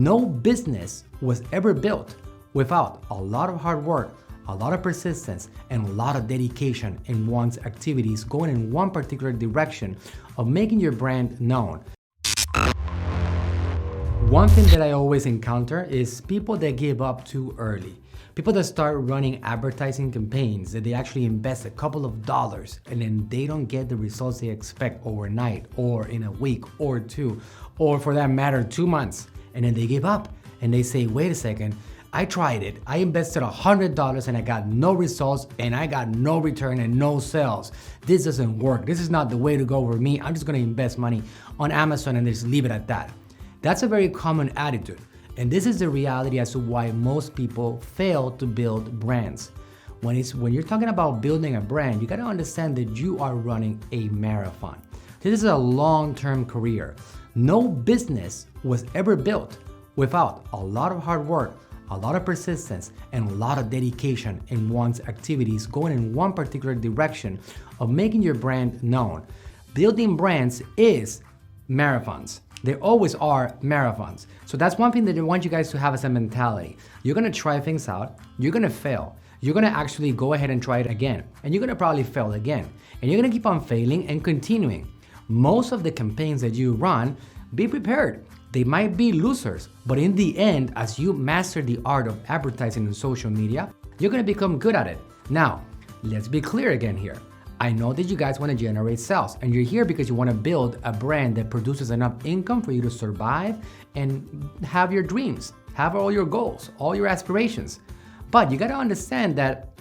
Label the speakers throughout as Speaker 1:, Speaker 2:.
Speaker 1: No business was ever built without a lot of hard work, a lot of persistence, and a lot of dedication in one's activities going in one particular direction of making your brand known. One thing that I always encounter is people that give up too early. People that start running advertising campaigns that they actually invest a couple of dollars and then they don't get the results they expect overnight or in a week or two, or for that matter, 2 months. And then they give up and they say, wait a second, I tried it. I invested $100 and I got no results and I got no return and no sales. This doesn't work. This is not the way to go for me. I'm just gonna invest money on Amazon and just leave it at that. That's a very common attitude. And this is the reality as to why most people fail to build brands. When you're talking about building a brand, you gotta understand that you are running a marathon. This is a long-term career. No business was ever built without a lot of hard work, a lot of persistence, and a lot of dedication in one's activities going in one particular direction of making your brand known. Building brands is marathons. They always are marathons. So that's one thing that I want you guys to have as a mentality. You're gonna try things out, you're gonna fail, you're gonna actually go ahead and try it again, and you're gonna probably fail again, and you're gonna keep on failing and continuing. Most of the campaigns that you run, be prepared. They might be losers, but in the end, as you master the art of advertising on social media, you're gonna become good at it. Now, let's be clear again here. I know that you guys wanna generate sales, and you're here because you wanna build a brand that produces enough income for you to survive and have your dreams, have all your goals, all your aspirations. But you gotta understand that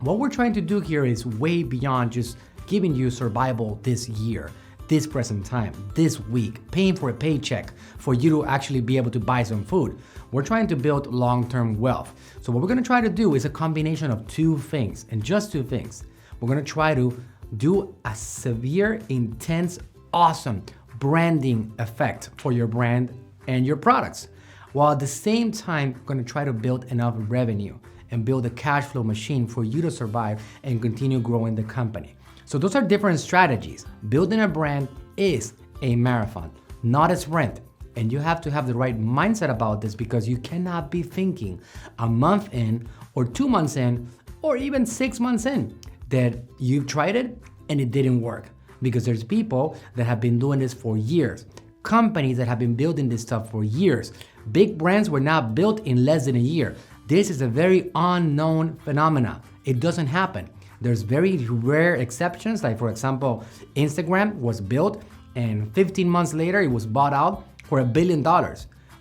Speaker 1: what we're trying to do here is way beyond just giving you survival this year, this present time, this week, paying for a paycheck for you to actually be able to buy some food. We're trying to build long-term wealth. So what we're gonna try to do is a combination of two things, and just two things. We're gonna try to do a severe, intense, awesome branding effect for your brand and your products, while at the same time, we're gonna try to build enough revenue and build a cash flow machine for you to survive and continue growing the company. So those are different strategies. Building a brand is a marathon, not a sprint. And you have to have the right mindset about this because you cannot be thinking a month in or 2 months in or even 6 months in that you've tried it and it didn't work. Because there's people that have been doing this for years. Companies that have been building this stuff for years. Big brands were not built in less than a year. This is a very unknown phenomena. It doesn't happen. There's very rare exceptions, like for example, Instagram was built and 15 months later it was bought out for $1 billion.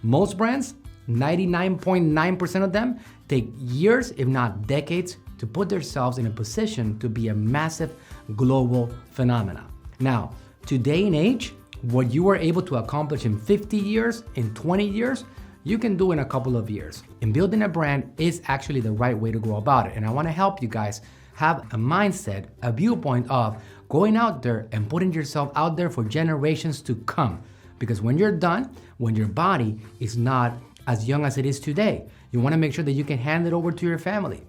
Speaker 1: Most brands, 99.9% of them, take years, if not decades, to put themselves in a position to be a massive global phenomena. Now, today and age, what you were able to accomplish in 50 years, in 20 years, you can do in a couple of years. And building a brand is actually the right way to go about it. And I wanna help you guys have a mindset, a viewpoint of going out there and putting yourself out there for generations to come. Because when you're done, when your body is not as young as it is today, you wanna make sure that you can hand it over to your family,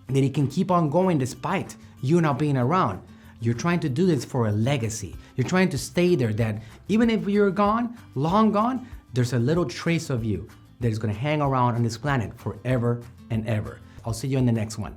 Speaker 1: that it can keep on going despite you not being around. You're trying to do this for a legacy. You're trying to stay there, that even if you're gone, long gone, there's a little trace of you that is gonna hang around on this planet forever and ever. I'll see you in the next one.